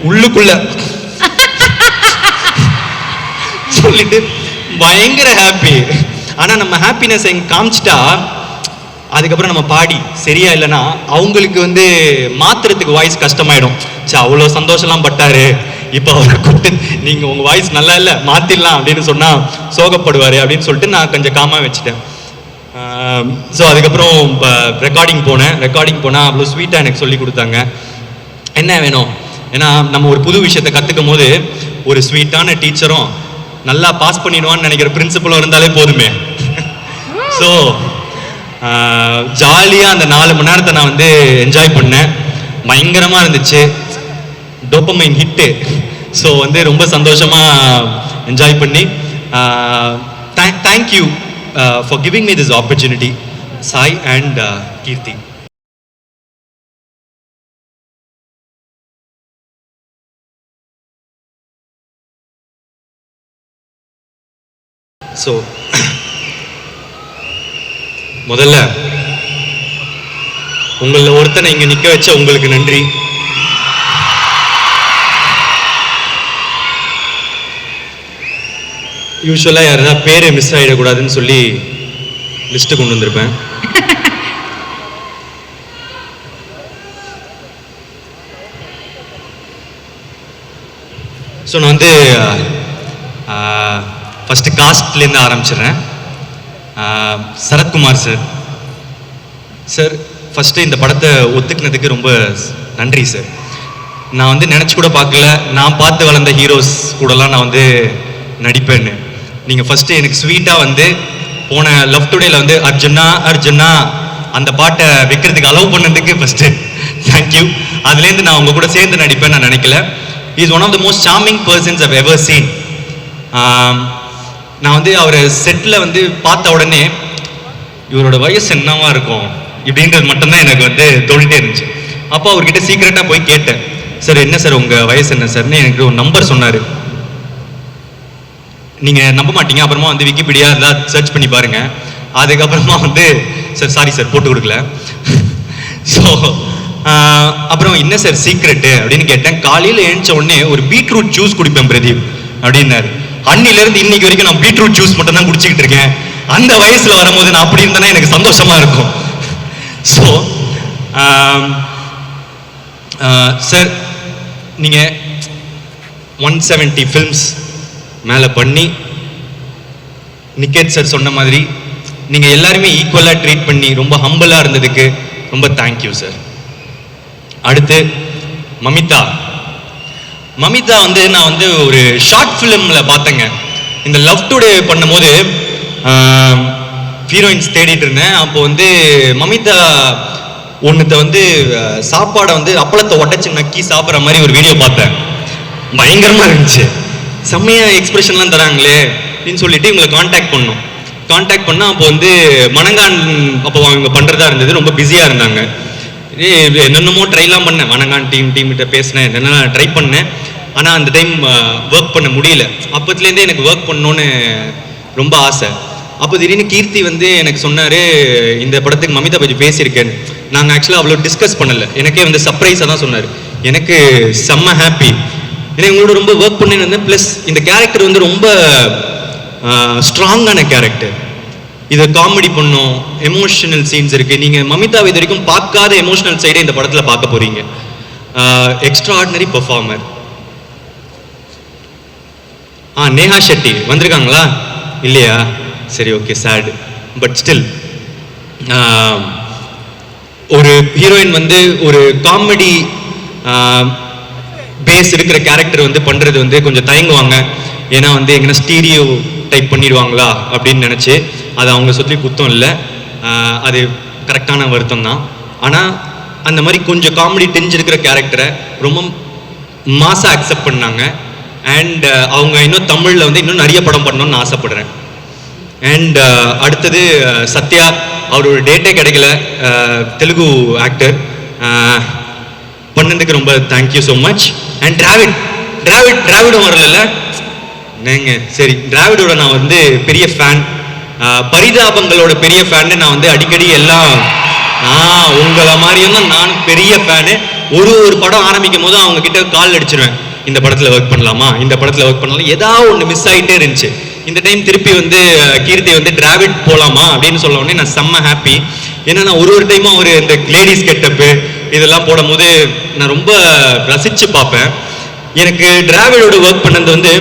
உள்ளுக்குள்ள சொல்லிட்டு பயங்கர ஹாப்பி. ஆனா நம்ம ஹாப்பினஸ் எங்க காமிச்சிட்டா அதுக்கப்புறம் நம்ம பாடி சரியா இல்லைன்னா அவங்களுக்கு மாத்துறதுக்கு வாய்ஸ் கஷ்டமாயிடும். சரி அவ்வளோ சந்தோஷம்லாம் பட்டாரு, இப்போ அவரை கூப்பிட்டு நீங்க உங்க வாய்ஸ் நல்லா இல்லை மாத்திடலாம் அப்படின்னு சொன்னா சோகப்படுவாரு அப்படின்னு சொல்லிட்டு நான் கொஞ்சம் காமா வச்சுட்டேன். ஸோ அதுக்கப்புறம் ரெக்கார்டிங் போனால் அவ்வளோ ஸ்வீட்டாக எனக்கு சொல்லி கொடுத்தாங்க என்ன வேணும். ஏன்னா நம்ம ஒரு புது விஷயத்தை கற்றுக்கும் போது ஒரு ஸ்வீட்டான டீச்சரும் நல்லா பாஸ் பண்ணிடுவான்னு நினைக்கிற பிரின்சிபலும் இருந்தாலே போதுமே. ஸோ ஜாலியாக அந்த 4 மணி நேரத்தை நான் என்ஜாய் பண்ணேன். பயங்கரமாக இருந்துச்சு, டோபமைன் ஹிட்டு. ஸோ ரொம்ப சந்தோஷமாக என்ஜாய் பண்ணி thank you for giving me this opportunity Sai and Keerthi. So முதல்ல உங்களில் ஒருத்தனை இங்கே நிற்க வச்ச உங்களுக்கு நன்றி. யூஸ்வலாக யாருன்னா பேரை மிஸ் ஆகிடக்கூடாதுன்னு சொல்லி லிஸ்ட்டு கொண்டு வந்திருப்பேன். ஸோ நான் ஃபஸ்ட்டு காஸ்ட்லேருந்து ஆரம்பிச்சிடுறேன். சரத்குமார் சார் ஃபஸ்ட்டு இந்த படத்தை ஒத்துக்கினதுக்கு ரொம்ப நன்றி சார். நான் நினச்சி கூட பார்க்கல நான் பார்த்து வளர்ந்த ஹீரோஸ் கூடலாம் நான் நடிப்பேன்னு. நீங்கள் ஃபஸ்ட்டு எனக்கு ஸ்வீட்டாக போன லவ் டுடேல அர்ஜுனா அர்ஜுனா அந்த பாட்டை வைக்கிறதுக்கு அலோவ் பண்ணதுக்கு ஃபஸ்ட்டு தேங்க்யூ. அதுலேருந்து நான் உங்கள் கூட சேர்ந்து நடிப்பேன்னு நான் நினைக்கல. Is one of the most charming persons I've ever seen. நான் அவரை செட்டில் பார்த்த உடனே இவரோட வயசு என்னவா இருக்கும் இப்படின்றது மட்டும்தான் எனக்கு தோணிட்டே இருந்துச்சு. அப்போ அவர்கிட்ட சீக்கிரட்டாக போய் கேட்டேன், சார் என்ன சார் உங்கள் வயசு என்ன சார்னு எனக்கு ஒரு நம்பர் சொன்னார். நீங்கள் நம்ப மாட்டீங்க, அப்புறமா விக்கிபீடியா எல்லாம் சர்ச் பண்ணி பாருங்க. அதுக்கப்புறமா சார் சாரி சார் போட்டு கொடுக்கல. ஸோ அப்புறம் என்ன சார் சீக்ரெட்டு அப்படின்னு கேட்டேன். காலையில் எழுந்த உடனே ஒரு பீட்ரூட் ஜூஸ் குடிப்பேன் பிரதீப் அப்படின்னாரு. அன்னிலேருந்து இன்னைக்கு வரைக்கும் நான் பீட்ரூட் ஜூஸ் மட்டும் தான் குடிச்சிக்கிட்டு இருக்கேன். அந்த வயசுல வரும்போது நான் அப்படி இருந்தேன்னா எனக்கு சந்தோஷமா இருக்கும். ஸோ சார் நீங்க 170 ஃபில்ம்ஸ் மேலே பண்ணி நிக்கேத் சார் சொன்ன மாதிரி நீங்க எல்லாருமே ஈக்குவலாக ட்ரீட் பண்ணி ரொம்ப ஹம்பிளாக இருந்ததுக்கு ரொம்ப தேங்க்யூ சார். அடுத்து மமிதா நான் ஒரு ஷார்ட் ஃபிலிமில் பார்த்தேங்க. இந்த லவ் டுடே பண்ணும்போது ஹீரோயின்ஸ் தேடிட்டு இருந்தேன். அப்போ மமிதா ஒன்றுத்த சாப்பாடை அப்பளத்தை உடச்சி நக்கி சாப்பிட்ற மாதிரி ஒரு வீடியோ பார்த்தேன். பயங்கரமாக இருந்துச்சு, செம்மையாக எக்ஸ்பிரஷன்லாம் தராங்களே அப்படின்னு சொல்லிட்டு இவங்களை காண்டாக்ட் பண்ணால் அப்போ மணங்கான் அப்போ அவங்க பண்ணுறதா இருந்தது, ரொம்ப பிஸியாக இருந்தாங்க. என்னென்னமோ ட்ரைலாம் பண்ணேன், மணங்கான் டீம்கிட்ட பேசினேன், என்னென்ன ட்ரை பண்ணேன். ஆனால் அந்த டைம் ஒர்க் பண்ண முடியல. அப்போத்துலேருந்தே எனக்கு ஒர்க் பண்ணணுன்னு ரொம்ப ஆசை. அப்போ திடீர்னு கீர்த்தி எனக்கு சொன்னார், இந்த படத்துக்கு மமிதா பற்றி பேசியிருக்கேன்னு. நாங்கள் ஆக்சுவலாக அவ்வளோ டிஸ்கஸ் பண்ணலை, எனக்கே சர்ப்ரைஸாக தான் சொன்னார். எனக்கு செம்ம ஹாப்பி, ஏன்னா உங்களோட ரொம்ப ஒர்க் பண்ணின்னு இருந்தேன். ப்ளஸ் இந்த கேரக்டர் ரொம்ப ஸ்ட்ராங்கான கேரக்டர். இதை காமெடி பண்ணும், எமோஷனல் சீன்ஸ் இருக்குது. நீங்கள் மமிதாவை இது வரைக்கும் பார்க்காத எமோஷனல் சைடே இந்த படத்தில் பார்க்க போகிறீங்க. Extraordinary performer. நேஹா ஷெட்டி வந்திருக்காங்களா இல்லையா? சரி ஓகே, சேட் பட் ஸ்டில் ஒரு ஹீரோயின் ஒரு காமெடி பேஸ் இருக்கிற கேரக்டர் பண்ணுறது கொஞ்சம் தயங்குவாங்க. ஏன்னா எங்கன்னா ஸ்டீரியோ டைப் பண்ணிடுவாங்களா அப்படின்னு நினச்சி. அது அவங்க சொல்லி குத்தம் இல்லை, அது கரெக்டான வருத்தம் தான். ஆனால் அந்த மாதிரி கொஞ்சம் காமெடி தெரிஞ்சிருக்கிற கேரக்டரை ரொம்ப மாசாக அக்செப்ட் பண்ணாங்க. அண்ட் அவங்க இன்னும் தமிழில் இன்னும் நிறைய படம் பண்ணணும்னு ஆசைப்படுறேன். அண்ட் அடுத்தது சத்யா, அவரோட டேட்டே கிடைக்கல, தெலுங்கு ஆக்டர், பண்ணதுக்கு ரொம்ப தேங்க்யூ ஸோ மச். அண்ட் டிராவிடும் வரல நீங்க. சரி, டிராவிடோட நான் பெரிய ஃபேன், பரிதாபங்களோட பெரிய ஃபேனு. நான் அடிக்கடி எல்லாம் உங்களை மாதிரியும் தான் நான் பெரிய ஃபேனு. ஒரு படம் ஆரம்பிக்கும் போது அவங்க கிட்ட கால் அடிச்சிருவேன், இந்த படத்தில் ஒர்க் பண்ணலாமா, இந்த படத்தில் ஒர்க் பண்ணலாம், ஏதாவது ஒன்று மிஸ் ஆகிட்டே இருந்துச்சு. இந்த டைம் திருப்பி வந்து கீர்த்தி வந்து டிராவிட் போகலாமா அப்படின்னு சொல்ல உடனே நான் செம்ம ஹாப்பி. ஏன்னா நான் ஒரு டைமும் அவர் இந்த லேடிஸ் கெட்டப்பு இதெல்லாம் போடும் போது நான் ரொம்ப ரசித்து பார்ப்பேன். எனக்கு டிராவிடோட ஒர்க் பண்ணது வந்து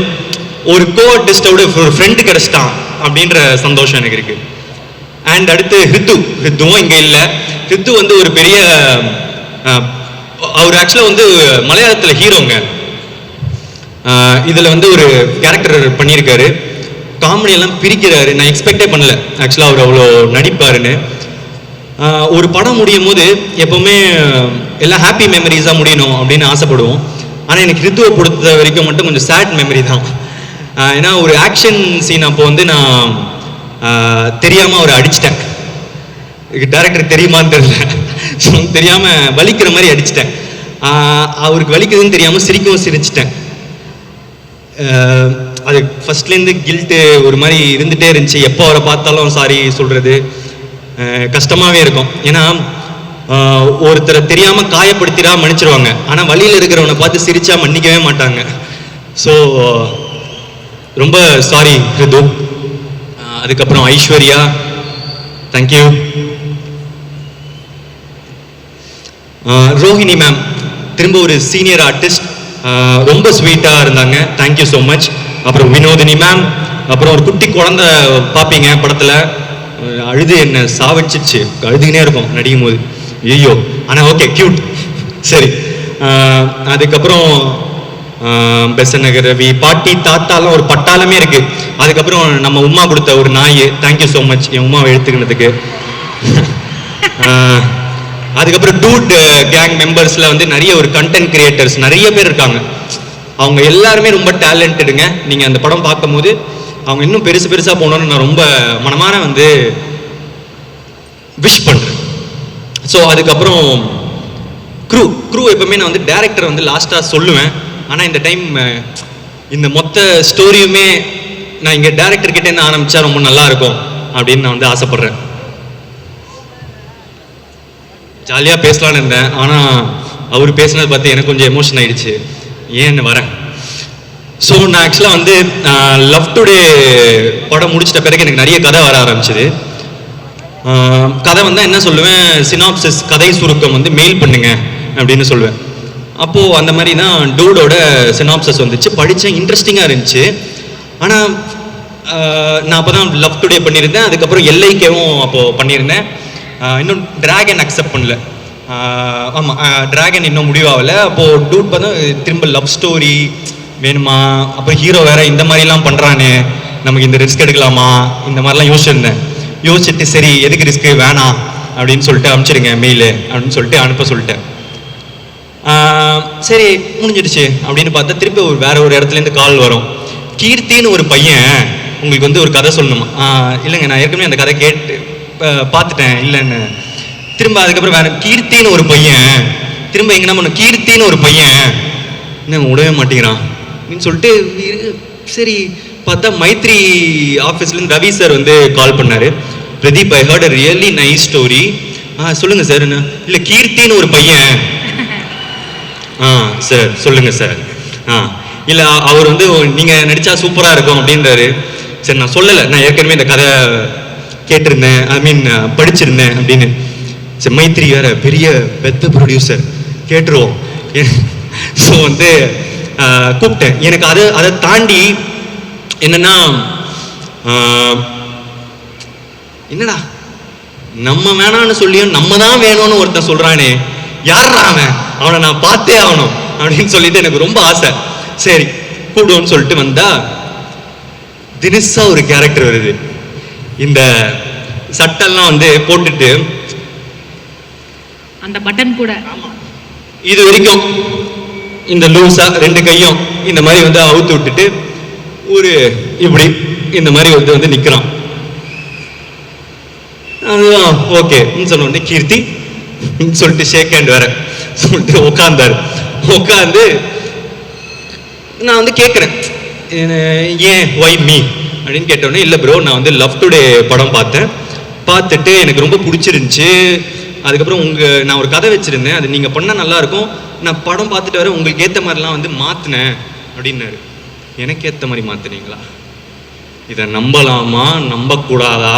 ஒரு கோ-ஆர்டிஸ்டோட ஒரு ஃப்ரெண்டு கிடச்சிட்டான் அப்படின்ற சந்தோஷம் எனக்கு இருக்குது. அண்ட் அடுத்து ஹித்துவும் இங்கே இல்லை. ஹித்து வந்து ஒரு பெரிய அவர் ஆக்சுவலாக வந்து மலையாளத்தில் ஹீரோங்க. இதில் வந்து ஒரு கேரக்டர் பண்ணியிருக்காரு, காமெடியெல்லாம் பிரிக்கிறாரு. நான் எக்ஸ்பெக்டே பண்ணல ஆக்சுவலாக அவர் அவ்வளோ நடிப்பாருன்னு. ஒரு படம் முடியும் போது எப்போவுமே எல்லாம் ஹாப்பி மெமரிஸாக முடியணும் அப்படின்னு ஆசைப்படுவோம். ஆனால் எனக்கு ஹித்துவை பொறுத்த வரைக்கும் மட்டும் கொஞ்சம் சேட் மெமரி தான். ஏன்னா ஒரு ஆக்ஷன் சீன் அப்போ வந்து நான் தெரியாமல் அவரை அடிச்சிட்டேன். டைரக்டர் தெரியுமான்னு தெரியல, தெரியாமல் வலிக்கிற மாதிரி அடிச்சிட்டேன். அவருக்கு வலிக்குதுன்னு தெரியாமல் சிரிச்சிட்டேன். அது ஃபர்ஸ்ட்லேருந்து கில்ட்டு ஒரு மாதிரி இருந்துகிட்டே இருந்துச்சு. எப்போ அவரை பார்த்தாலும் சாரி சொல்கிறது கஷ்டமாகவே இருக்கும். ஏன்னா ஒருத்தரை தெரியாமல் காயப்படுத்திடா மன்னிச்சிருவாங்க, ஆனால் வழியில் இருக்கிறவனை பார்த்து சிரிச்சா மன்னிக்கவே மாட்டாங்க. ஸோ ரொம்ப சாரி ஹிது. அதுக்கப்புறம் ஐஸ்வர்யா, தேங்க்யூ. ரோஹிணி மேம் திரும்ப ஒரு சீனியர் ஆர்டிஸ்ட், ரொம்ப ஸ்வீட்டாக இருந்தாங்க, தேங்க்யூ ஸோ மச். அப்புறம் வினோதினி மேம், அப்புறம் ஒரு குட்டி குழந்தை பார்ப்பீங்க படத்தில், அழுது என்ன சாவச்சிச்சு, அழுதுகினே இருக்கும் நடிக்கும் போது, ஐயோ. ஆனால் ஓகே கியூட், சரி. அதுக்கப்புறம் பெசநகர் ரவி, பாட்டி தாத்தாலாம் ஒரு பட்டாளமே இருக்கு. அதுக்கப்புறம் நம்ம உமா கொடுத்த ஒரு நாய், தேங்க்யூ ஸோ மச் என் உமாவை எடுத்துக்கினதுக்கு. அதுக்கப்புறம் டூட் கேங் மெம்பர்ஸில் வந்து நிறைய ஒரு கண்டென்ட் கிரியேட்டர்ஸ் நிறைய பேர் இருக்காங்க. அவங்க எல்லாருமே ரொம்ப டேலண்டடுங்க. நீங்கள் அந்த படம் பார்க்கும்போது அவங்க இன்னும் பெருசாக போகணுன்னு நான் ரொம்ப மனமான வந்து விஷ் பண்ணுறேன். ஸோ அதுக்கப்புறம் க்ரூ எப்பவுமே நான் வந்து டேரக்டரை வந்து லாஸ்ட்டாக சொல்லுவேன். ஆனால் இந்த டைம் இந்த மொத்த ஸ்டோரியுமே நான் இங்கே டேரக்டர்கிட்ட இருந்து ஆரம்பித்தா ரொம்ப நல்லா இருக்கும் அப்படின்னு நான் வந்து ஆசைப்பட்றேன். ஜாலியாக பேசலான்னு இருந்தேன், ஆனால் அவர் பேசினது பார்த்து எனக்கு கொஞ்சம் எமோஷன் ஆகிடுச்சு, ஏன்னு வரேன். ஸோ நான் ஆக்சுவலாக வந்து லவ் டுடே படம் முடிச்சிட்ட பிறகு எனக்கு நிறைய கதை வர ஆரம்பிச்சிது. கதை வந்தால் என்ன சொல்லுவேன், சினாப்சிஸ் கதை சுருக்கம் வந்து மெயில் பண்ணுங்க அப்படின்னு சொல்லுவேன். அப்போது அந்த மாதிரி தான் டூடோட சினாப்சிஸ் வந்துச்சு, படித்தேன், இன்ட்ரெஸ்டிங்காக இருந்துச்சு. ஆனால் நான் அப்போ தான் லவ் டுடே பண்ணியிருந்தேன், அதுக்கப்புறம் எல்ஐகேவும் அப்போது பண்ணியிருந்தேன். இன்னும் டிராகன் அக்செப்ட் பண்ணல. ஆமாம், டிராகன் இன்னும் முடிவாகலை. அப்போது டூட் பார்த்தா திரும்ப லவ் ஸ்டோரி வேணுமா, அப்புறம் ஹீரோ வேற இந்த மாதிரிலாம் பண்ணுறானே, நமக்கு இந்த ரிஸ்க் எடுக்கலாமா, இந்த மாதிரிலாம் யோசிச்சுட்டு சரி எதுக்கு ரிஸ்க்கு வேணாம் அப்படின்னு சொல்லிட்டு அனுப்பிச்சிடுங்க மெயிலு அப்படின்னு சொல்லிட்டு அனுப்ப சொல்லிட்டேன். சரி முடிஞ்சிடுச்சு அப்படின்னு பார்த்தா திருப்பி வேற ஒரு இடத்துலேருந்து கால் வரும், கீர்த்தின்னு ஒரு பையன் உங்களுக்கு வந்து ஒரு கதை சொல்லணுமா. இல்லைங்க நான் ஏற்கனவே அந்த கதை கேட்டு பார்த்துட்டேன் இல்லைன்னு. திரும்ப அதுக்கப்புறம் வேற கீர்த்தின்னு ஒரு பையன், திரும்ப எங்க என்ன பண்ணும், கீர்த்தின்னு ஒரு பையன் என்ன விடவே மாட்டேங்கிறான் அப்படின்னு சொல்லிட்டு சரி பார்த்தா மைத்ரி ஆஃபீஸ்லேருந்து ரவி சார் வந்து கால் பண்ணார். Pradeep, I heard a really nice story. சொல்லுங்கள் சார். என்ன இல்லை கீர்த்தின்னு ஒரு பையன். சார் சொல்லுங்கள் சார். இல்லை அவர் வந்து நீங்கள் நடித்தா சூப்பராக இருக்கும் அப்படின்றாரு. சரி நான் சொல்லலை, நான் ஏற்கனவே இந்த கதை கேட்டிருந்தேன், ஐ மீன் படிச்சிருந்தேன் அப்படின்னு. சரி மைத்ரி வேற பெரிய பெத்த ப்ரொடியூசர், கேட்டுருவோம். ஸோ வந்து கூப்பிட்டேன். எனக்கு அதை தாண்டி என்னன்னா, என்னடா நம்ம வேணான்னு சொல்லியும் நம்ம தான் வேணும்னு ஒருத்தன் சொல்றானே, யாரா அவனை நான் பார்த்தே ஆகணும் அப்படின்னு சொல்லிட்டு எனக்கு ரொம்ப ஆசை. சரி கூடுவோன்னு சொல்லிட்டு வந்தா தினசா ஒரு கேரக்டர் வருது. இந்த சட்டெல்லாம் வந்து போட்டுட்டு அந்த பட்டன் கூட இது வரைக்கும் இந்த லூஸா ரெண்டு கையும் இந்த மாதிரி வந்து அவுத்து விட்டுட்டு ஒரு இப்படி இந்த மாதிரி வந்து நிற்கிறான். அதுதான் ஓகே சொன்ன உடனே கீர்த்தி சொல்லிட்டு ஷேக் ஹேண்ட் வேற சொல்லிட்டு உட்காந்து நான் வந்து கேட்குறேன், ஏன் ஒய் மீ அப்படின்னு கேட்டோடனே, இல்லை ப்ரோ நான் வந்து லவ் டுடே படம் பார்த்துட்டு எனக்கு ரொம்ப பிடிச்சிருந்துச்சு, அதுக்கப்புறம் நான் ஒரு கதை வச்சுருந்தேன், அது நீங்கள் பண்ணால் நல்லாயிருக்கும், நான் படம் பார்த்துட்டு வர உங்களுக்கு ஏற்ற மாதிரிலாம் வந்து மாற்றினேன் அப்படின்னாரு. எனக்கு ஏற்ற மாதிரி மாற்றினீங்களா? இதை நம்பலாமா நம்பக்கூடாதா?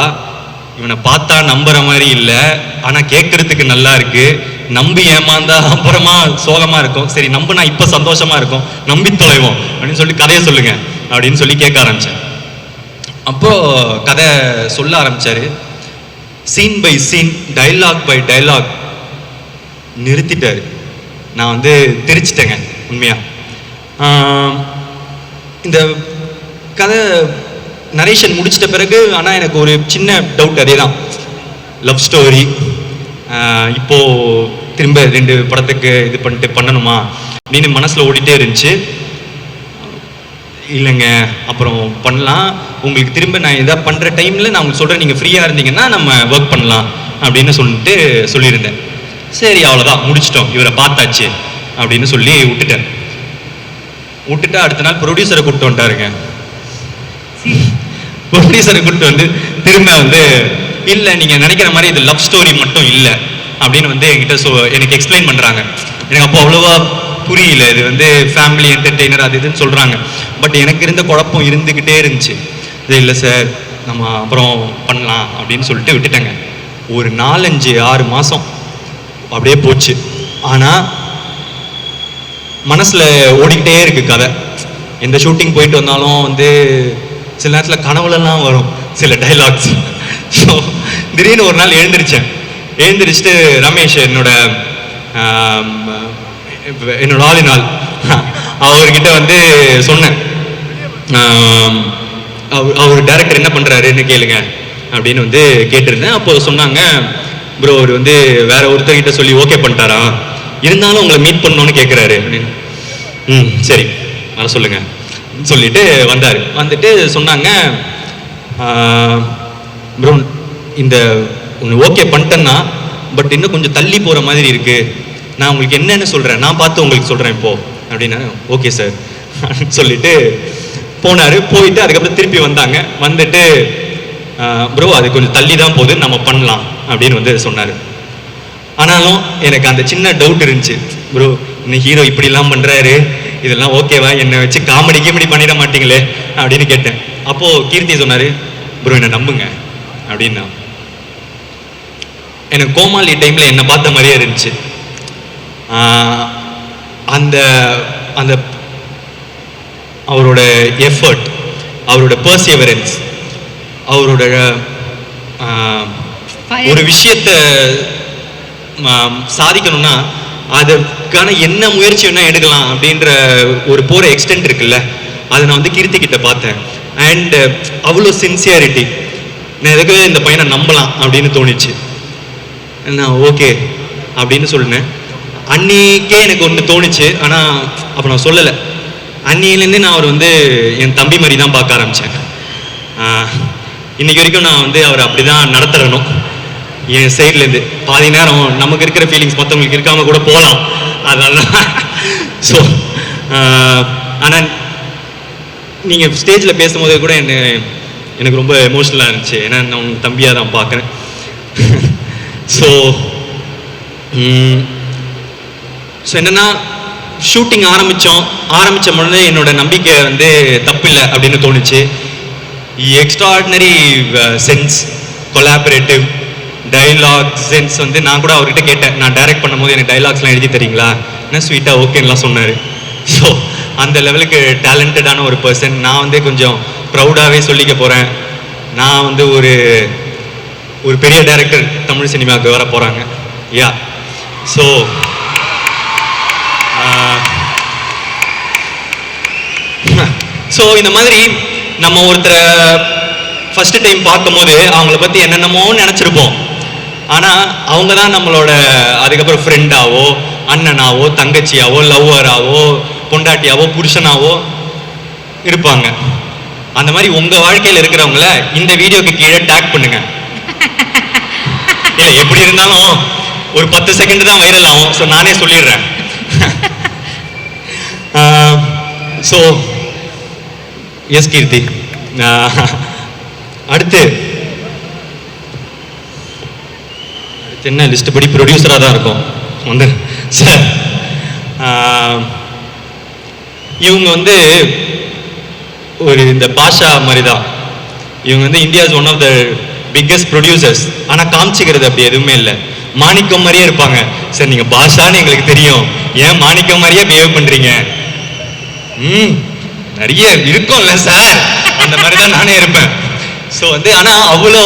இவனை பார்த்தா நம்புற மாதிரி இல்லை, ஆனால் கேட்கறதுக்கு நல்லா இருக்கு. நம்பி ஏமாந்தா அப்புறமா சோகமாக இருக்கும். சரி நம்பினா இப்போ சந்தோஷமாக இருக்கும், நம்பி தொலைவோம் அப்படின்னு சொல்லி கதையை சொல்லுங்க அப்படின்னு சொல்லி கேட்க ஆரம்பித்தேன். அப்போது கதை சொல்ல ஆரம்பித்தார். Scene by scene, dialogue by dialogue நிறுத்திட்டார். நான் வந்து தெரிச்சிட்டேங்க உண்மையாக. இந்த கதை நரேஷன் முடிச்சிட்ட பிறகு ஆனால் எனக்கு ஒரு சின்ன டவுட், அதே தான். லவ் ஸ்டோரி இப்போது திரும்ப 2 படத்துக்கு இது பண்ணிட்டு பண்ணணுமா அப்படின்னு மனசில் ஓடிட்டே இருந்துச்சு. இல்லைங்க அப்புறம் பண்ணலாம், உங்களுக்கு திரும்ப நான் எதாவது பண்ணுற டைமில் நான் உங்களுக்கு சொல்கிறேன், நீங்கள் ஃப்ரீயாக இருந்தீங்கன்னா நம்ம ஒர்க் பண்ணலாம் அப்படின்னு சொல்லியிருந்தேன். சரி அவ்வளோதான் முடிச்சிட்டோம், இவரை பார்த்தாச்சு அப்படின்னு சொல்லி விட்டுட்டு அடுத்த நாள் ப்ரொடியூசரை கூப்பிட்டு வந்துட்டாருங்க. ப்ரொடியூசரை கூப்பிட்டு வந்து திரும்ப வந்து இல்லை நீங்கள் நினைக்கிற மாதிரி இது லவ் ஸ்டோரி மட்டும் இல்லை அப்படின்னு வந்து என்கிட்ட எனக்கு எக்ஸ்பிளைன் பண்ணுறாங்க. எனக்கு அப்போ அவ்வளோவா புரியல, இது வந்து ஃபேமிலி என்டர்டெய்னர் அது இதுன்னு சொல்கிறாங்க. பட் எனக்கு இருந்த குழப்பம் இருந்துக்கிட்டே இருந்துச்சு. இது இல்லை சார் நம்ம அப்புறம் பண்ணலாம் அப்படின்னு சொல்லிட்டு விட்டுட்டேங்க. ஒரு 4-5-6 மாதம் அப்படியே போச்சு. ஆனால் மனசில் ஓடிக்கிட்டே இருக்கு கதை. எந்த ஷூட்டிங் போயிட்டு வந்தாலும் வந்து சில நேரத்தில் கனவுலலாம் வரும் சில டைலாக்ஸ். ஸோ திடீர்னு ஒரு நாள் எழுந்திரிச்சிட்டு ரமேஷ் என்னோட ஆளினால் அவர்கிட்ட வந்து சொன்னேன், அவர் டைரக்டர் என்ன பண்ணுறாருன்னு கேளுங்க அப்படின்னு வந்து கேட்டிருந்தேன். அப்போ சொன்னாங்க, ப்ரோ அவர் வந்து வேற ஒருத்தர்கிட்ட சொல்லி ஓகே பண்ணிட்டாரா, இருந்தாலும் உங்களை மீட் பண்ணணும்னு கேட்குறாரு அப்படின்னு. சரி வர சொல்லுங்க சொல்லிட்டு வந்தார். வந்துட்டு சொன்னாங்க, ப்ரோ இந்த ஒன்று ஓகே பண்ணிட்டேன்னா பட் இன்னும் கொஞ்சம் தள்ளி போகிற மாதிரி இருக்குது, நான் உங்களுக்கு என்னென்னு சொல்கிறேன், நான் பார்த்து உங்களுக்கு சொல்கிறேன் இப்போது அப்படின்னா. ஓகே சார் சொல்லிட்டு போனார். போயிட்டு அதுக்கப்புறம் திருப்பி வந்துட்டு ப்ரோ அது கொஞ்சம் தள்ளி தான் போகுது, நம்ம பண்ணலாம் அப்படின்னு வந்து சொன்னார். ஆனாலும் எனக்கு அந்த சின்ன டவுட் இருந்துச்சு, ப்ரோ இந்த ஹீரோ இப்படிலாம் பண்ணுறாரு, இதெல்லாம் ஓகேவா, என்னை வச்சு காமெடி பண்ணிட மாட்டீங்களே அப்படின்னு கேட்டேன். அப்போது கீர்த்தி சொன்னார், ப்ரோ என்னை நம்புங்க அப்படின்னா. எனக்கு கோமாளி டைமில் என்னை பார்த்த மாதிரியே இருந்துச்சு. அந்த அந்த அவரோட எஃபர்ட், அவரோட பர்சிவரன்ஸ், அவரோட ஒரு விஷயத்தை சாதிக்கணும்னா அதுக்கான என்ன முயற்சி வேணா எடுக்கலாம் அப்படின்ற ஒரு போகிற எக்ஸ்டென்ட் இருக்குல்ல, அதை நான் வந்து கீர்த்தி கிட்ட பார்த்தேன். அண்ட் அவ்வளோ சின்சியாரிட்டி, நான் எதுக்கு இந்த பையனை நம்பலாம் அப்படின்னு தோணிச்சு. நான் ஓகே அப்படின்னு சொன்னேன். அன்னிக்கே எனக்கு ஒன்று தோணுச்சு, ஆனால் அப்போ நான் சொல்லலை. அன்னியிலேருந்து நான் அவர் வந்து என் தம்பி மாதிரி தான் பார்க்க ஆரம்பித்தேன். இன்னைக்கு வரைக்கும் நான் வந்து அவர் அப்படி தான் நடத்துறணும். என் சைட்லேருந்து பாதி நேரம் நமக்கு இருக்கிற ஃபீலிங்ஸ் மற்றவங்களுக்கு இருக்காம கூட போகலாம், அதெல்லாம். ஸோ ஆனால் நீங்கள் ஸ்டேஜில் பேசும்போது கூட எனக்கு ரொம்ப எமோஷ்னலாக இருந்துச்சு. ஏன்னா நான் உங்கள் தம்பியாக தான் பார்க்குறேன். ஸோ என்னென்னா ஷூட்டிங் ஆரம்பித்த முன்னே என்னோட நம்பிக்கை வந்து தப்பில்லை அப்படின்னு தோணுச்சு. Extraordinary sense, collaborative dialogue sense வந்து நான் கூட அவர்கிட்ட கேட்டேன், நான் டைரக்ட் பண்ணும்போது எனக்கு டைலாக்ஸ்லாம் எழுதி தரீங்களா, என்ன ஸ்வீட்டாக ஓகேன்னெலாம் சொன்னார். ஸோ அந்த லெவலுக்கு டேலண்டடான ஒரு பர்சன். நான் வந்து கொஞ்சம் ப்ரௌடாகவே சொல்லிக்க போகிறேன், நான் வந்து ஒரு பெரிய டைரக்டர் தமிழ் சினிமாவுக்கு வர போகிறாங்க. யா ஸோ இந்த மாதிரி நம்ம ஒருத்தரை ஃபஸ்ட்டு டைம் பார்க்கும்போது அவங்கள பற்றி என்னென்னமோ நினச்சிருப்போம். ஆனால் அவங்க தான் நம்மளோட அதுக்கப்புறம் ஃப்ரெண்டாவோ, அண்ணனாவோ, தங்கச்சியாவோ, லவ்வராவோ, பொண்டாட்டியாவோ, புருஷனாவோ இருப்பாங்க. அந்த மாதிரி உங்கள் வாழ்க்கையில் இருக்கிறவங்கள இந்த வீடியோக்கு கீழே டேக் பண்ணுங்க. இல்லை எப்படி இருந்தாலும் ஒரு 10 செகண்ட் தான் வைரல் ஆகும். ஸோ நானே சொல்லிடுறேன். ஸோ எஸ் கீர்த்தி, அடுத்து என்ன லிஸ்ட் படி ப்ரொடியூசராக தான் இருக்கும் வந்து சார். இவங்க வந்து ஒரு இந்த பாஷா மாதிரி தான். இவங்க வந்து India's one of the biggest producers. ஆனால் காமிச்சிக்கிறது அப்படி எதுவுமே இல்லை. மாணிக்கம் மாதிரியே இருப்பாங்க. சார் நீங்கள் பாஷான்னு எங்களுக்கு தெரியும், ஏன் மாணிக்கம் மாதிரியே பிஹேவ் பண்ணுறீங்க? நிறைய இருக்கும்ல சார், அந்த மாதிரி தான் நானே இருப்பேன். ஸோ வந்து ஆனால் அவ்வளோ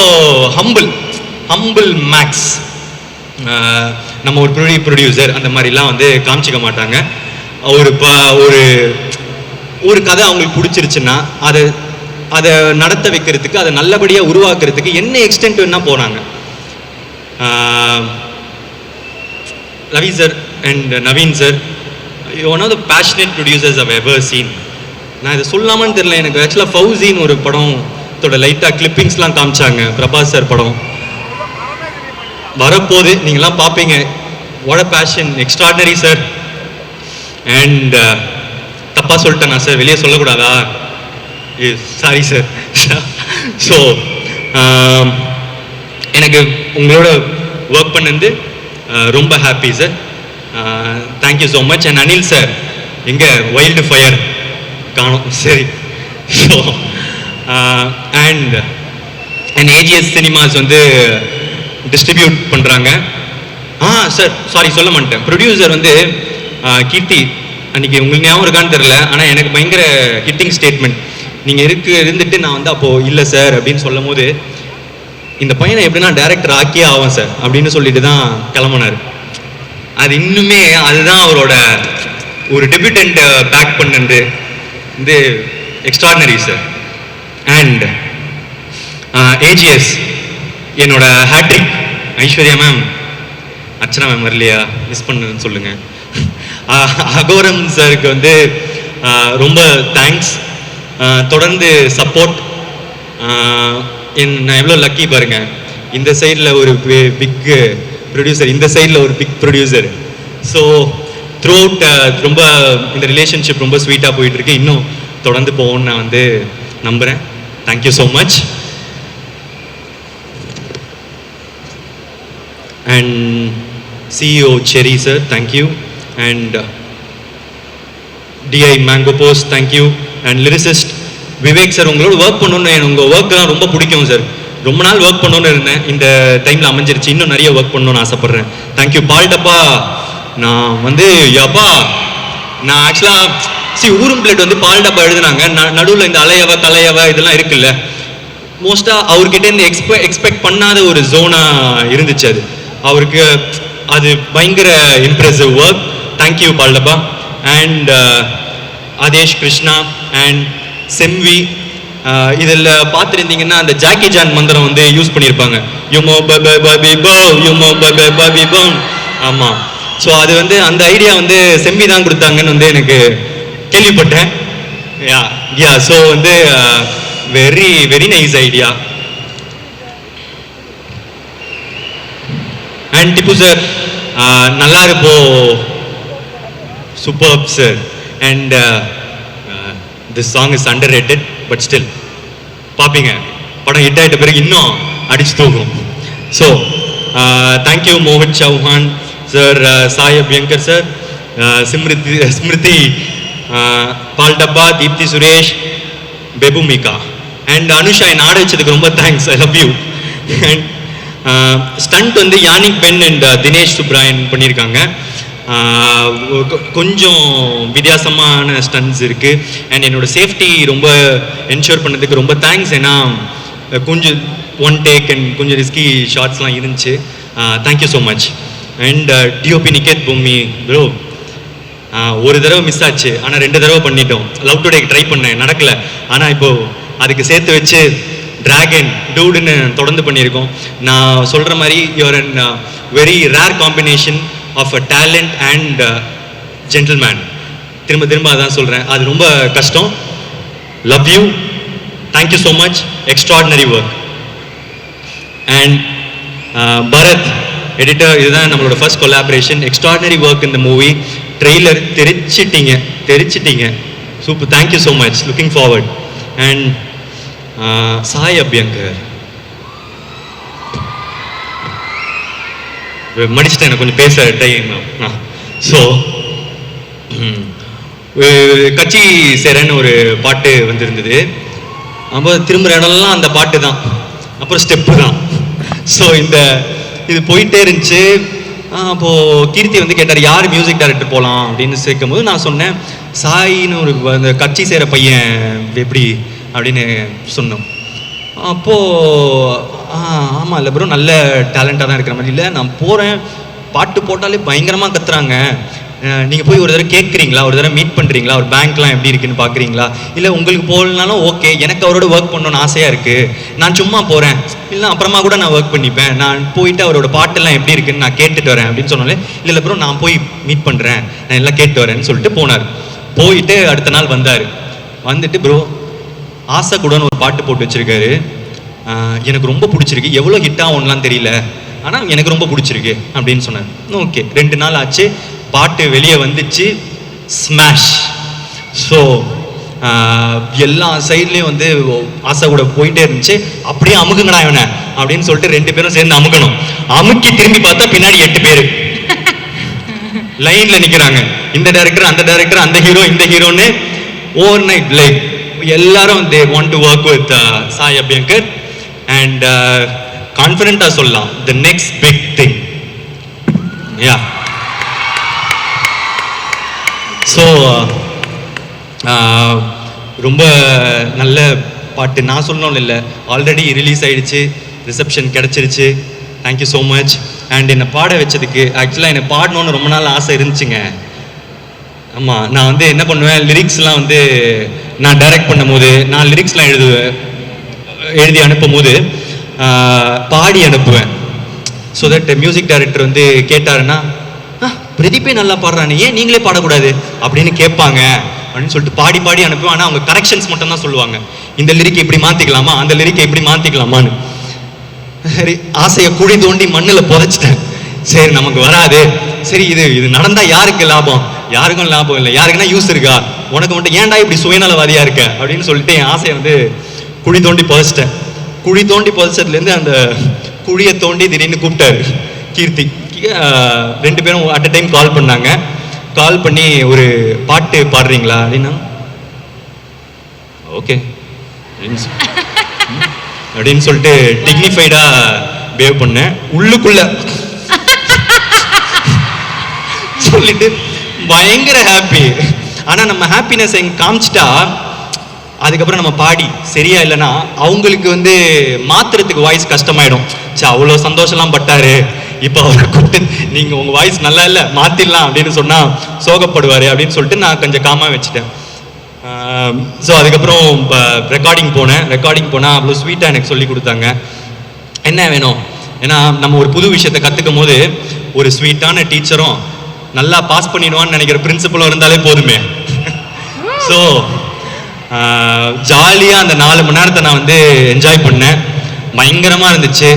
ஹம்பிள் மேக்ஸ். நம்ம ஒரு ப்ரொடியூசர் அந்த மாதிரிலாம் வந்து காமிச்சிக்க மாட்டாங்க. ஒரு கதை அவங்களுக்கு பிடிச்சிருச்சுன்னா அதை நடத்த வைக்கிறதுக்கு, அதை நல்லபடியாக உருவாக்குறதுக்கு என்ன எக்ஸ்டென்ட் வேணா போனாங்க. Ravi sir and Naveen sir, one of the passionate producers I've ever seen. நான் இதை சொல்லாமான்னு தெரியல, எனக்கு ஆக்சுவலாக ஃபவுசின்னு ஒரு படத்தோட லைட்டாக கிளிப்பிங்ஸ்லாம் காமிச்சாங்க. பிரபாஸ் சார் படம் வரப்போது, நீங்களாம் பார்ப்பீங்க. What a fashion, extraordinary sir. And தப்பாக சொல்லிட்டேனா சார்? வெளியே சொல்லக்கூடாதா? Sorry sir. ஸோ எனக்கு உங்களோட ஒர்க் பண்ணது ரொம்ப happy sir. Thank you so much. And Anil sir, எங்கே வைல்டு ஃபயர் காணும்? சரி. ஸோ அண்ட் ஏஜிஎஸ் சினிமாஸ் வந்து டிஸ்ட்ரிபியூட் பண்ணுறாங்க. சார் சாரி சொல்ல மாட்டேன். ப்ரொடியூசர் வந்து கீர்த்தி, அன்றைக்கி உங்களுக்கு ஞாபகம் இருக்கான்னு தெரில, ஆனால் எனக்கு பயங்கர ஹிட்டிங் ஸ்டேட்மெண்ட். நீங்கள் இருந்துட்டு நான் வந்து அப்போது இல்லை சார் அப்படின்னு சொல்லும் போது, இந்த பையனை எப்படின்னா டைரக்டர் ஆக்கியே ஆகும் சார் அப்படின்னு சொல்லிட்டு தான் கிளம்புனார். அது இன்னுமே அதுதான் அவரோட ஒரு டெபியூட்டன்ட் பேக் பண்ணது வந்து எக்ஸ்ட்ராடினரி சார். அண்ட் ஏஜிஎஸ் என்னோட hat-trick. Aishwarya ma'am, Archana ma'am வரலையா? மிஸ் பண்ணுன்னு சொல்லுங்கள். அகோரம் சாருக்கு வந்து ரொம்ப தேங்க்ஸ். தொடர்ந்து சப்போர்ட். நான் எவ்வளோ லக்கி பாருங்க, இந்த சைடில் ஒரு பிக் ப்ரொடியூசர், இந்த சைடில் ஒரு big producer. So throughout ரொம்ப இந்த ரிலேஷன்ஷிப் ரொம்ப ஸ்வீட்டாக போயிட்டுருக்கு. இன்னும் தொடர்ந்து போகணும்னு நான் வந்து நம்புகிறேன். Thank you so much. And CEO Cherry sir, thank you. And DI Mango Post, thank you. And lyricist Vivek sir, உங்களோட ஒர்க் பண்ணணுன்னு, உங்கள் ஒர்க்லாம் ரொம்ப பிடிக்கும் சார். ரொம்ப நாள் ஒர்க் பண்ணணுன்னு இருந்தேன், இந்த டைமில் அமைஞ்சிருச்சு. இன்னும் நிறைய ஒர்க் பண்ணணும்னு ஆசைப்பட்றேன். தேங்க்யூ. பால்டப்பா, நான் வந்து யப்பா, நான் ஆக்சுவலாக ஊரும் பிளேட் வந்து பால்டப்பா எழுதுனாங்க. நடுவில் இந்த அலையவ கலையவ இதெல்லாம் இருக்குல்ல, மோஸ்ட்டாக அவர்கிட்டேருந்து எக்ஸ்பெக்ட் பண்ணாத ஒரு ஜோனாக இருந்துச்சு அது. அவருக்கு அது பயங்கர impressive work. Thank you Paldabba. And Aadesh Krishna and Semvi, இதில் பார்த்துருந்தீங்கன்னா அந்த ஜாக்கி ஜான் மந்திரம் வந்து யூஸ் பண்ணியிருப்பாங்க. யுமோ பபி போ, யுமோ பபி போ. ஆமாம். ஸோ அது வந்து அந்த ஐடியா வந்து செம்வி தான் கொடுத்தாங்கன்னு வந்து எனக்கு கேள்விப்பட்டேன். யா ஸோ வந்து very very nice idea. And Tippu sir, நல்லா இருப்போ, super sir. And this song is underrated but still பாப்பீங்க, படம் ஹிட் ஆகிட்ட பிறகு இன்னும் அடிச்சு தூக்கும். So thank you Mohit Chauhan sir, Sai Abhyankar sir, Smriti Paldabba, Deepthi Suresh, பெபுமிகா அண்ட் அனுஷா. என் ஆட வச்சதுக்கு ரொம்ப thanks. I love you. And stunt வந்து Yannick Ben and Dinesh Subbarayan பண்ணியிருக்காங்க. கொஞ்சம் வித்தியாசமான ஸ்டன்ஸ் இருக்குது. அண்ட் என்னோட சேஃப்டி ரொம்ப என்ஷூர் பண்ணதுக்கு ரொம்ப தேங்க்ஸ். ஏன்னா கொஞ்சம் ஒன் டேக் அண்ட் கொஞ்சம் ரிஸ்கி ஷார்ட்ஸ்லாம் இருந்துச்சு. Thank you so much. And DOP Niketh பூமி ப்ரோ, ஒரு தடவை மிஸ் ஆச்சு, ஆனால் 2 தடவை பண்ணிட்டோம். லவ் டுடே ட்ரை பண்ணேன், நடக்கலை. ஆனால் இப்போது அதுக்கு சேர்த்து வச்சு டிராகன் டூடுன்னு தொடர்ந்து பண்ணியிருக்கோம். நான் சொல்கிற மாதிரி your and very rare combination of a talent and gentleman. திரும்ப அதான் சொல்கிறேன், அது ரொம்ப கஷ்டம். Love you, thank you so much. Extraordinary work. And Bharath editor, இதுதான் நம்மளோட ஃபர்ஸ்ட் கொலாபரேஷன். எக்ஸ்ட்ராடினரி ஒர்க் இந்த மூவி. ட்ரெய்லர் தெரிச்சிட்டிங்க. Super, thank you so much. Looking forward. And Sai Abhyankar, மடிச்சுட்டு எனக்கு கொஞ்சம் பேச டைம். ஸோ கட்சி சேரன்னு ஒரு பாட்டு வந்திருந்தது. அப்போ திரும்புகிற இடம்லாம் அந்த பாட்டு தான், அப்புறம் ஸ்டெப்பு தான். ஸோ இது போயிட்டே இருந்துச்சு. அப்போது கீர்த்தி வந்து கேட்டார் யார் மியூசிக் டைரக்டர் போகலாம் அப்படின்னு சேர்க்கும் போது நான் சொன்னேன் சாயின்னு ஒரு அந்த கட்சி சேர பையன் எப்படி அப்படின்னு சொன்னோம். அப்போது ஆமாம் இல்லை ப்ரோ நல்ல டேலண்டாக தான் இருக்கிற மாதிரி இல்லை, நான் போகிறேன் பாட்டு போட்டாலே பயங்கரமாக கத்துறாங்க, நீங்கள் போய் ஒரு தடவை கேட்குறீங்களா, ஒரு தடவை மீட் பண்ணுறீங்களா, ஒரு பேங்க்லாம் எப்படி இருக்குன்னு பார்க்குறீங்களா, இல்லை உங்களுக்கு போகலனாலும் ஓகே, எனக்கு அவரோட ஒர்க் பண்ணணும்னு ஆசையாக இருக்குது, நான் சும்மா போகிறேன் இல்லை அப்புறமா கூட நான் ஒர்க் பண்ணிப்பேன், நான் போயிட்டு அவரோட பாட்டெல்லாம் எப்படி இருக்குன்னு நான் கேட்டுட்டு வரேன் அப்படின்னு சொன்னாலே இல்லை ப்ரோ நான் போய் மீட் பண்ணுறேன் நான் எல்லாம் கேட்டு வரேன்னு சொல்லிட்டு போனார். போயிட்டு அடுத்த நாள் வந்தார். வந்துட்டு ப்ரோ ஆசை கூடன்னு ஒரு பாட்டு போட்டு வச்சுருக்காரு, எனக்கு ரொம்ப பிடிச்சிருக்கு, எவ்வளோ ஹிட் ஆகும்லாம் தெரியல ஆனால் எனக்கு ரொம்ப பிடிச்சிருக்கு அப்படின்னு சொன்னார். ஓகே 2 நாள் ஆச்சு, பாட்டு வெளியே வந்துச்சு, ஸ்மாஷ். ஸோ எல்லா சைட்லேயும் வந்து ஆசை கூட போயிட்டே இருந்துச்சு. அப்படியே அமுக்குங்கடா இவனை அப்படின்னு சொல்லிட்டு 2 பேரும் சேர்ந்து அமுக்கணும். அமுக்கி திரும்பி பார்த்தா பின்னாடி 8 பேர் லைன்ல நிற்கிறாங்க. இந்த டைரக்டர் அந்த டைரக்டர் அந்த ஹீரோ இந்த ஹீரோன்னு ஓவர் நைட் லைக் எல்லாரும் they want to work with Sai Abhyankar and கான்ஃபிடென்ட்டா சொல்லலாம் the next big thing. Yeah so ரொம்ப நல்ல பாட்டு நான் சொல்லணும் இல்லை, ஆல்ரெடி ரிலீஸ் ஆகிடுச்சு, ரிசப்ஷன் கிடச்சிருச்சு. Thank you so much. அண்ட் என்னை பாட வச்சதுக்கு ஆக்சுவலாக என்னை பாடணுன்னு ரொம்ப நாள் ஆசை இருந்துச்சுங்க. ஆமாம் நான் வந்து என்ன பண்ணுவேன், லிரிக்ஸ்லாம் வந்து நான் டைரக்ட் பண்ணும் போது நான் லிரிக்ஸ்லாம் எழுதி அனுப்பும் போது பாடி அனுப்புவேன். ஸோ தட் மியூசிக் டைரக்டர் வந்து கேட்டாருன்னா பிரதீப்பே நல்லா பாடுறானே ஏன் நீங்களே பாடக்கூடாது அப்படின்னு கேட்பாங்க அப்படின்னு சொல்லிட்டு பாடி பாடி அனுப்புவேன். ஆனால் அவங்க கரெக்ஷன்ஸ் மட்டும் தான் சொல்லுவாங்க, இந்த லிரிக்கை இப்படி மாற்றிக்கலாமா அந்த லிரிக்கை இப்படி மாற்றிக்கலாமான்னு. சரி ஆசையை குழி தோண்டி மண்ணில் புதைச்சிட்டேன். சரி நமக்கு வராது, சரி இது நடந்தால் யாருக்கு லாபம், யாருக்கும் லாபம் இல்லை, யாருக்குன்னா யூஸ் இருக்கா, உனக்கு மட்டும் ஏன்டா இப்படி சுயநலவாதியாக இருக்க அப்படின்னு சொல்லிட்டு என் ஆசையை வந்து குழி தோண்டி புதைச்சிட்டேன். குழி தோண்டி புதைச்சதுலேருந்து அந்த குழியை தோண்டி திடீர்னு கூப்பிட்டாரு கீர்த்தி. 2 பேரும் அட் அ டைம் கால் பண்ணாங்க. கால் பண்ணி ஒரு பாட்டு பாடுறீங்களா அப்படின்னா ஓகே அப்படின்னு சொல்லிட்டு டிக்னிஃபைடா பிஹேவ் பண்ணேன். உள்ளுக்குள்ள சொல்லிட்டு பயங்கர ஹாப்பி. ஆனால் நம்ம ஹாப்பினஸ் எங்க காமிச்சிட்டா அதுக்கப்புறம் நம்ம பாடி சரியா இல்லைன்னா அவங்களுக்கு வந்து மாத்துறதுக்கு வாய்ஸ் கஷ்டமாயிடும். சே அவ்வளோ சந்தோஷம்லாம் பட்டாரு, இப்போ அவரை கூப்பிட்டு நீங்கள் உங்கள் வாய்ஸ் நல்லா இல்லை மாற்றிடலாம் அப்படின்னு சொன்னால் சோகப்படுவார் அப்படின்னு சொல்லிட்டு நான் கொஞ்சம் காமாக வச்சுட்டேன். ஸோ அதுக்கப்புறம் இப்போ ரெக்கார்டிங் போனால் அவ்வளோ ஸ்வீட்டாக எனக்கு சொல்லி கொடுத்தாங்க என்ன வேணும். ஏன்னா நம்ம ஒரு புது விஷயத்தை கற்றுக்கும் போது ஒரு ஸ்வீட்டான டீச்சரும் நல்லா பாஸ் பண்ணிடுவான்னு நினைக்கிற பிரின்சிபலும் இருந்தாலே போதுமே. ஸோ ஜாலியாக அந்த 4 மணி நேரத்தை நான் வந்து என்ஜாய் பண்ணேன். பயங்கரமாக இருந்துச்சு,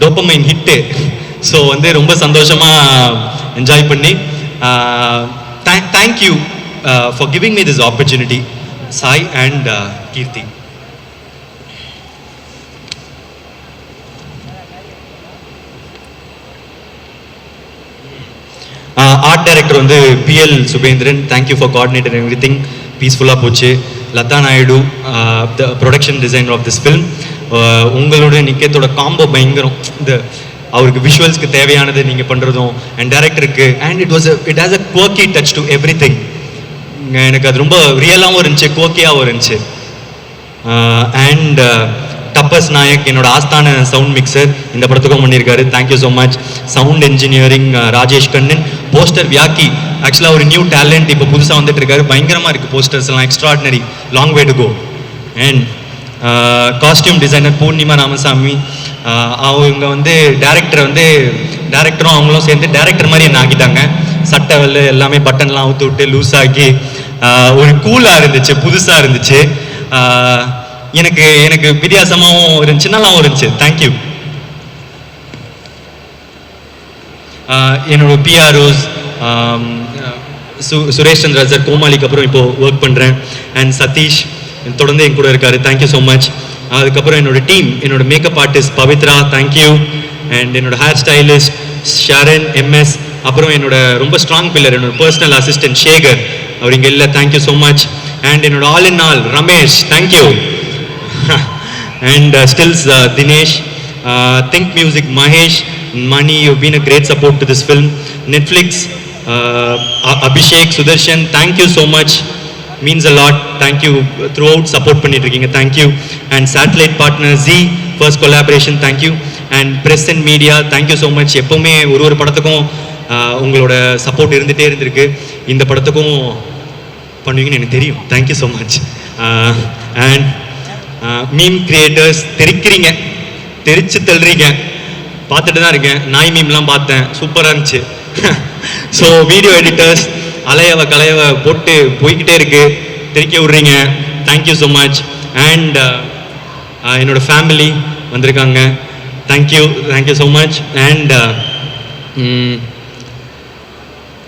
டோபமைன் ஹிட்டு. ஸோ வந்து ரொம்ப சந்தோஷமாக என்ஜாய் பண்ணி thank you for giving me this opportunity Sai and Keerthi. Art director வந்து PL Subendran, thank you for coordinator everything, பீஸ்ஃபுல்லாக போச்சு. Latha Naidu the production designer of this film. உங்களோட நிக்கத்தோட காம்போ பயங்கரம். இந்த அவருக்கு விஷுவல்ஸ்க்கு தேவையானது நீங்கள் பண்ணுறதும் அண்ட் டேரக்டருக்கு and it has a quirky touch to everything. எனக்கு அது ரொம்ப ரியலாகவும் இருந்துச்சு, குவர்க்கியாகவும் இருந்துச்சு. அண்ட் டப்பஸ் நாயக் என்னோட ஆஸ்தான சவுண்ட் மிக்சர் இந்த படத்துக்கும் பண்ணியிருக்காரு, thank you so much. Sound engineering Rajesh Kannan. Poster வியாக்கி ஆக்சுவலாக ஒரு நியூ டேலண்ட் இப்போ புதுசாக வந்துட்டு இருக்காரு, பயங்கரமாக இருக்குது போஸ்டர்ஸ் எல்லாம், extraordinary, long way to go. And costume designer Poornima Ramasamy, அவங்க வந்து டேரக்டரும் அவங்களும் சேர்ந்து டேரக்டர் மாதிரி என்ன ஆக்கிட்டாங்க. சட்டை வெள்ளை எல்லாமே பட்டன்லாம் அவுத்து விட்டு லூஸ் ஆக்கி ஒரு கூலாக இருந்துச்சு, புதுசாக இருந்துச்சு. எனக்கு வித்தியாசமாகவும் இருந்துச்சு, நல்லாவும் இருந்துச்சு. தேங்க்யூ. என்னோட பிஆர்ஓஸ் சுரேஷ் சந்திரா சார், கோமாளிக்கு அப்புறம் இப்போது ஒர்க் பண்ணுறேன். அண்ட் சதீஷ் தொடர்ந்து என் கூட இருக்காரு, தேங்க்யூ ஸோ மச். அதுக்கப்புறம் என்னோட டீம், என்னோட makeup artist Pavithra, thank you. And என்னோட ஹேர் ஸ்டைலிஸ்ட் ஷரண், எம்எஸ், அப்புறம் என்னோட ரொம்ப ஸ்ட்ராங் பில்லர் என்னோட பர்சனல் அசிஸ்டன்ட் சேகர், அவர் இங்கே இல்லை, தேங்க்யூ ஸோ மச். அண்ட் என்னோட all in all Ramesh, thank you. And stills Dinesh, think music Mahesh, Mani, you been a great support to this film. Netflix Abhishek, Sudarshan, thank you so much, means a lot, thank you. Throughout support பண்ணிட்டு இருக்கீங்க, thank you. And satellite partner G, first collaboration, thank you. And press and media, thank you so much. எப்போவுமே ஒரு படத்துக்கும் உங்களோட support இருந்துகிட்டே இருந்திருக்கு. இந்த படத்துக்கும் பண்ணுவீங்கன்னு எனக்கு தெரியும், thank you so much. And meme creators, தெரிக்கிறீங்க, தெரிச்சு தள்ளுறீங்க, பார்த்துட்டு தான் இருக்கேன். நாய் மீம்லாம் பார்த்தேன், சூப்பராக இருந்துச்சு. ஸோ வீடியோ எடிட்டர்ஸ், அலையவ கலையவ போட்டு போய்கிட்டே இருக்கு, தெரிக்க விட்றீங்க, தேங்க்யூ ஸோ மச். அண்ட் என்னோட ஃபேமிலி வந்திருக்காங்க, thank you, thank you so much. And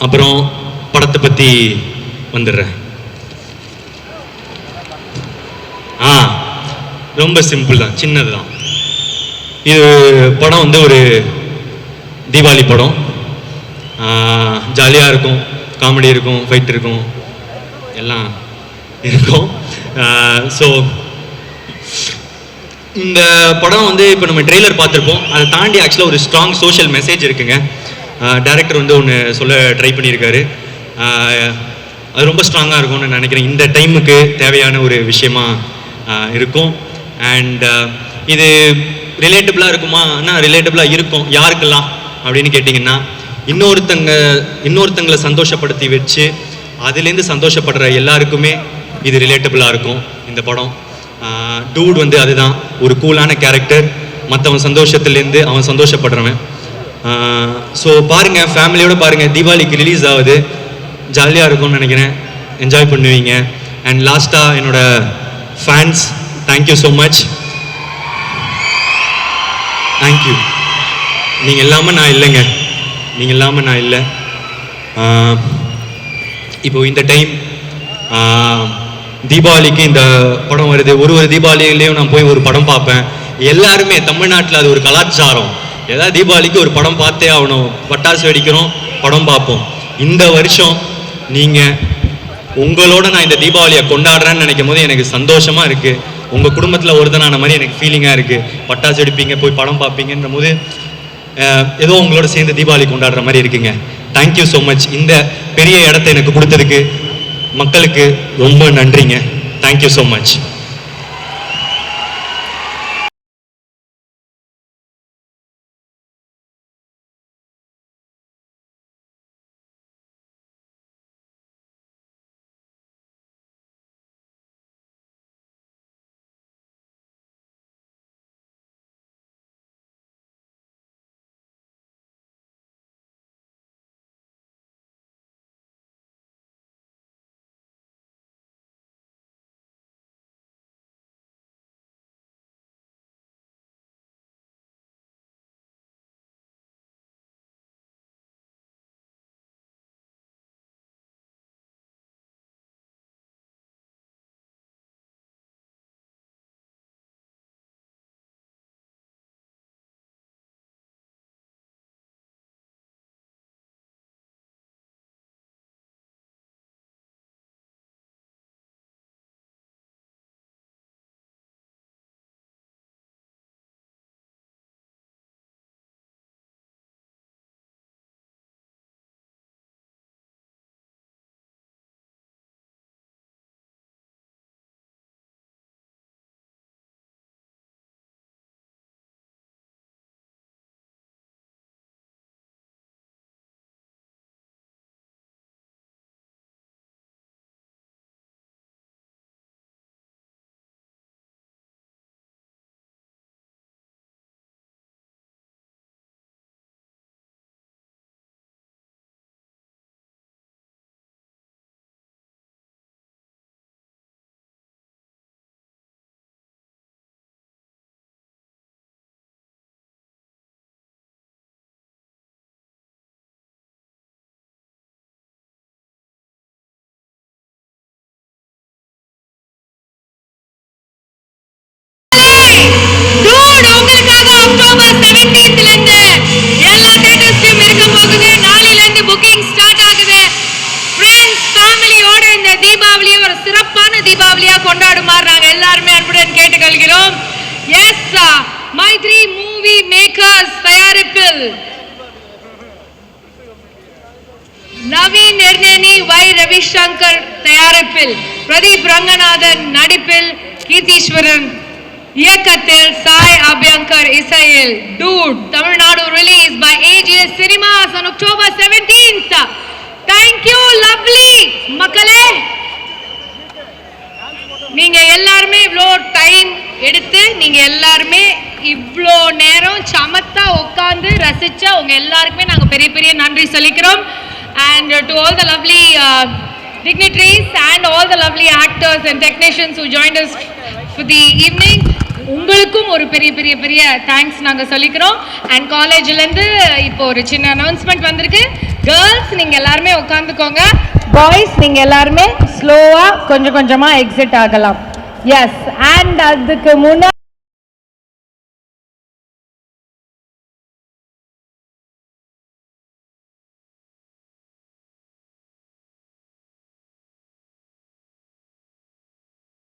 அப்புறம் படத்தை பற்றி வந்துடுறேன். ரொம்ப சிம்பிள் தான், சின்னது தான். இது படம் வந்து ஒரு தீபாவளி படம். ஜாலியாக இருக்கும், காமெடி இருக்கும், ஃபைட் இருக்கும், எல்லாம் இருக்கும். ஸோ இந்த படம் வந்து இப்போ நம்ம ட்ரெய்லர் பார்த்துருப்போம், அதை தாண்டி ஆக்சுவலாக ஒரு ஸ்ட்ராங் சோஷியல் மெசேஜ் இருக்குங்க. டைரக்டர் வந்து ஒன்று சொல்ல ட்ரை பண்ணியிருக்காரு, அது ரொம்ப ஸ்ட்ராங்காக இருக்கும்னு நான் நினைக்கிறேன். இந்த டைமுக்கு தேவையான ஒரு விஷயமா இருக்கும். அண்ட் இது ரிலேட்டபிளாக இருக்குமானா ரிலேட்டபிளாக இருக்கும். யாருக்கெல்லாம் அப்படின்னு கேட்டிங்கன்னா, இன்னொருத்தங்களை சந்தோஷப்படுத்தி வச்சு அதுலேருந்து சந்தோஷப்படுற எல்லாருக்குமே இது ரிலேட்டபிளாக இருக்கும் இந்த படம். டூட் வந்து அதுதான், ஒரு கூலான கேரக்டர், மற்றவன் சந்தோஷத்துலேருந்து அவன் சந்தோஷப்படுறவன். ஸோ பாருங்கள், ஃபேமிலியோடு பாருங்கள், தீபாவளிக்கு ரிலீஸ் ஆகுது, ஜாலியாக இருக்கும்னு நினைக்கிறேன், என்ஜாய் பண்ணுவீங்க. அண்ட் லாஸ்ட்டாக என்னோட fans, thank you so much, thank you. நீங்கள் இல்லாமல் நான் இல்லைங்க, நீங்கள் இல்லாமல் நான் இல்லை. இப்போது இந்த டைம் தீபாவளிக்கு இந்த படம் வருது. ஒரு தீபாவளியிலையும் நான் போய் ஒரு படம் பார்ப்பேன். எல்லாருமே தமிழ்நாட்டில் அது ஒரு கலாச்சாரம், ஏதாவது தீபாவளிக்கு ஒரு படம் பார்த்தே ஆகணும், பட்டாசு வெடிக்கிறோம், படம் பார்ப்போம். இந்த வருஷம் நீங்கள் உங்களோட நான் இந்த தீபாவளியை கொண்டாடுறேன்னு நினைக்கும் போது எனக்கு சந்தோஷமாக இருக்குது. உங்கள் குடும்பத்தில் ஒருத்தனான மாதிரி எனக்கு ஃபீலிங்காக இருக்குது. பட்டாசு வெடிப்பீங்க, போய் படம் பார்ப்பீங்கன்ற போது ஏதோ உங்களோட சேர்ந்து தீபாவளி கொண்டாடுற மாதிரி இருக்குங்க. Thank you so much. இந்த பெரிய இடத்த எனக்கு கொடுத்ததுக்கு மக்களுக்கு ரொம்ப நன்றிங்க. Thank you so much. October 17th, lighting start ஆகுது. ஃப்ரெண்ட்ஸ் ஃபேமிலியோட இந்த தீபாவளியை ஒரு சிறப்பான தீபாவளியா கொண்டாடுமாறு நாங்க எல்லாருமே அன்புடன் கேட்டுக்கொள்கிறோம். எஸ், மைத்ரி மூவி மேக்கர்ஸ் தயாரிப்பில் நவீன் எர்னேனி வை ரவிசங்கர் தயாரிப்பில் பிரதீப் ரங்கநாதன் நடிப்பில் கீர்த்தீஸ்வரன் இயக்கத்தில் சாய் அபியங்கர் இசையில் dude Tamil Nadu release by AGS Cinemas on October 17th. Thank you lovely மக்களே. நீங்க எல்லாருமே இவ்வளோ டைம் எடுத்து நீங்க எல்லாருமே இவ்வளோ நேரம் சமத்தா உட்கார்ந்து ரசிச்ச உங்க எல்லாருக்குமே நாங்க பெரிய பெரிய நன்றி சொல்லிக்கிறோம். And to all the lovely dignitaries and all the lovely actors and technicians who joined us for the evening, உங்களுக்கும் ஒரு பெரிய பெரிய பெரிய தேங்க்ஸ் நாங்கள் சொல்லிக்கிறோம். அண்ட் காலேஜ்லேருந்து இப்போ ஒரு சின்ன அனௌன்ஸ்மெண்ட் வந்திருக்கு. கேர்ள்ஸ் நீங்கள் எல்லாருமே உட்காந்துக்கோங்க. பாய்ஸ் நீங்கள் எல்லாருமே ஸ்லோவாக கொஞ்சம் கொஞ்சமாக எக்ஸிட் ஆகலாம். எஸ், அண்ட் அதுக்கு முன்னாடி